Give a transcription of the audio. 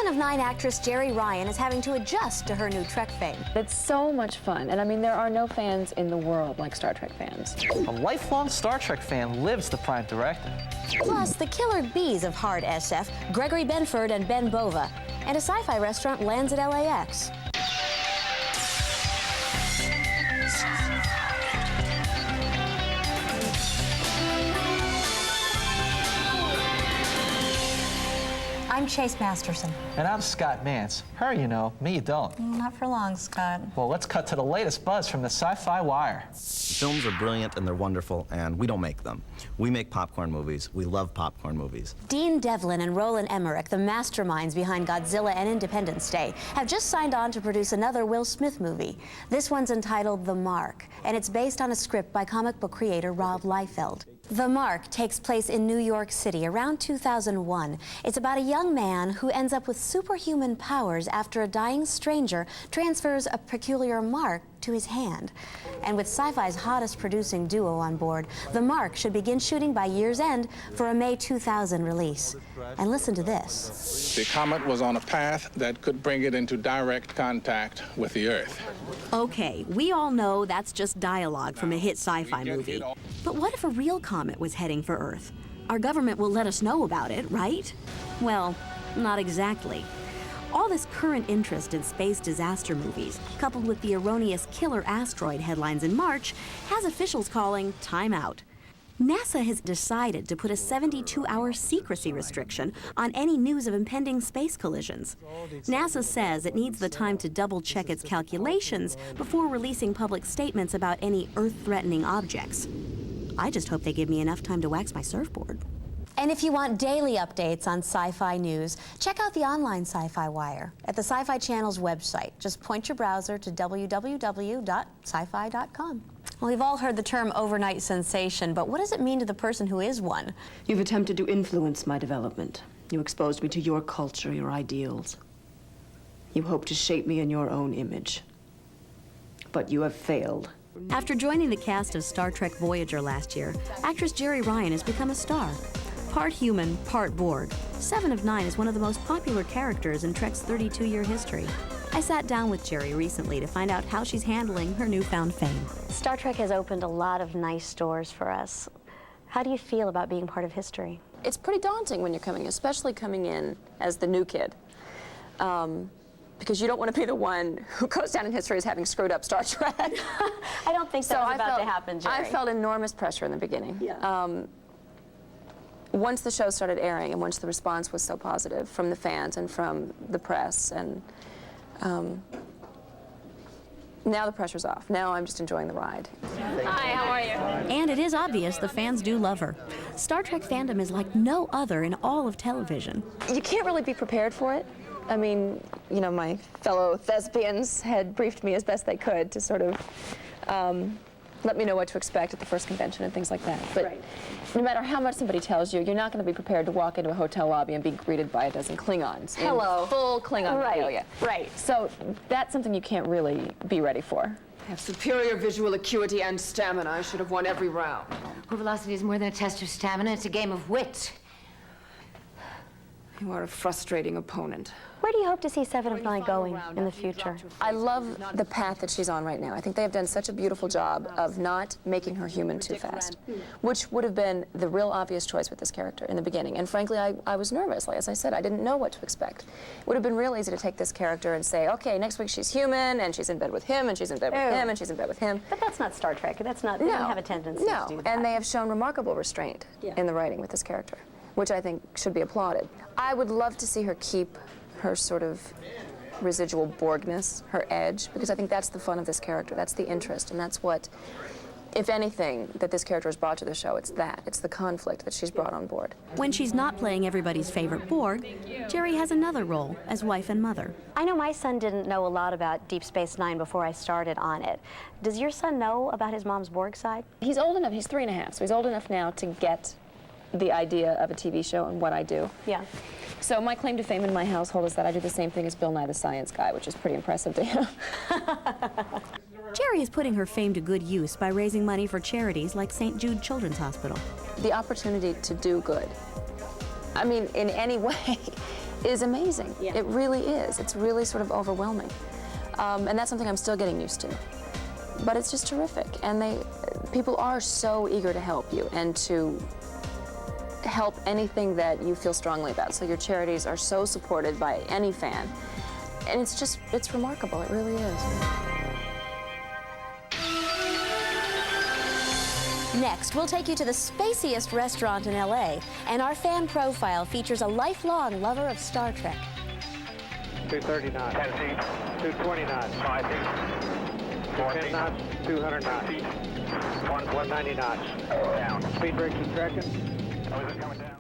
7 of 9 actress Jerry Ryan is having to adjust to her new Trek fame. It's so much fun, and I mean, there are no fans in the world like Star Trek fans. A lifelong Star Trek fan lives the prime directive. Plus, the killer bees of hard SF, Gregory Benford and Ben Bova, and a sci-fi restaurant lands at LAX. I'm Chase Masterson. And I'm Scott Mance. Her you know, me you don't. Not for long, Scott. Well, let's cut to the latest buzz from the Sci-Fi Wire. Films are brilliant and they're wonderful, and we don't make them. We make popcorn movies. We love popcorn movies. Dean Devlin and Roland Emmerich, the masterminds behind Godzilla and Independence Day, have just signed on to produce another Will Smith movie. This one's entitled The Mark, and it's based on a script by comic book creator Rob Liefeld. The Mark takes place in New York City around 2001. It's about a young man who ends up with superhuman powers after a dying stranger transfers a peculiar mark to his hand. And with Sci-Fi's hottest producing duo on board, The Mark should begin shooting by year's end for a May 2000 release. And listen to this. The comet was on a path that could bring it into direct contact with the Earth. Okay, we all know that's just dialogue from a hit sci-fi movie. But what if a real comet was heading for Earth? Our government will let us know about it, right? Well, not exactly. All this current interest in space disaster movies, coupled with the erroneous killer asteroid headlines in March, has officials calling time out. NASA has decided to put a 72-hour secrecy restriction on any news of impending space collisions. NASA says it needs the time to double-check its calculations before releasing public statements about any Earth-threatening objects. I just hope they give me enough time to wax my surfboard. And if you want daily updates on sci-fi news, check out the online Sci-Fi Wire at the Sci-Fi Channel's website. Just point your browser to www.sci-fi.com. Well, we've all heard the term overnight sensation, but what does it mean to the person who is one? You've attempted to influence my development. You exposed me to your culture, your ideals. You hope to shape me in your own image. But you have failed. After joining the cast of Star Trek Voyager last year, actress Jerry Ryan has become a star. Part human, part Borg, 7 of 9 is one of the most popular characters in Trek's 32-year history. I sat down with Jerry recently to find out how she's handling her newfound fame. Star Trek has opened a lot of nice doors for us. How do you feel about being part of history? It's pretty daunting when you're coming in, especially coming in as the new kid. Because you don't want to be the one who goes down in history as having screwed up Star Trek. I don't think that was about to happen, Jerry. I felt enormous pressure in the beginning. Yeah. Once the show started airing and once the response was so positive from the fans and from the press, and now the pressure's off. Now I'm just enjoying the ride. Hi, how are you? And it is obvious the fans do love her. Star Trek fandom is like no other in all of television. You can't really be prepared for it. I mean, you know, my fellow thespians had briefed me as best they could to sort of let me know what to expect at the first convention and things like that. But no matter how much somebody tells you, you're not going to be prepared to walk into a hotel lobby and be greeted by a dozen Klingons. Hello. In full Klingon regalia. Right. So that's something you can't really be ready for. I have superior visual acuity and stamina. I should have won every round. Well, velocity is more than a test of stamina. It's a game of wit. You are a frustrating opponent. Where do you hope to see 7 of 9 going in the future? I love the path that she's on right now. I think they have done such a beautiful job of not making her human too fast, which would have been the real obvious choice with this character in the beginning. And frankly, I was nervous. Like, as I said, I didn't know what to expect. It would have been real easy to take this character and say, okay, next week she's human, and she's in bed with him, and she's in bed with him, and she's in bed with him. But that's not Star Trek. That's not, they don't have a tendency to do that. And they have shown remarkable restraint in the writing with this character, which I think should be applauded. I would love to see her keep her sort of residual Borgness, her edge, because I think that's the fun of this character. That's the interest, and that's what, if anything, that this character has brought to the show. It's that. It's the conflict that she's brought on board. When she's not playing everybody's favorite Borg, Jerry has another role as wife and mother. I know my son didn't know a lot about Deep Space Nine before I started on it. Does your son know about his mom's Borg side? He's old enough. He's 3.5, so he's old enough now to get the idea of a TV show and what I do. Yeah. So my claim to fame in my household is that I do the same thing as Bill Nye the Science Guy, which is pretty impressive to him. Jerry is putting her fame to good use by raising money for charities like St. Jude Children's Hospital. The opportunity to do good. I mean, in any way, is amazing. It really is. It's really sort of overwhelming. And that's something I'm still getting used to. But it's just terrific. And people are so eager to help you and to help anything that you feel strongly about. So your charities are so supported by any fan. And it's remarkable. It really is. Next, we'll take you to the spaciest restaurant in LA, and our fan profile features a lifelong lover of Star Trek. 230 knots. 10 feet. 220 knots. 5 feet. 4 knots. 200 knots. 190 knots. Down. Speed brakes and traction. Oh, is it coming down?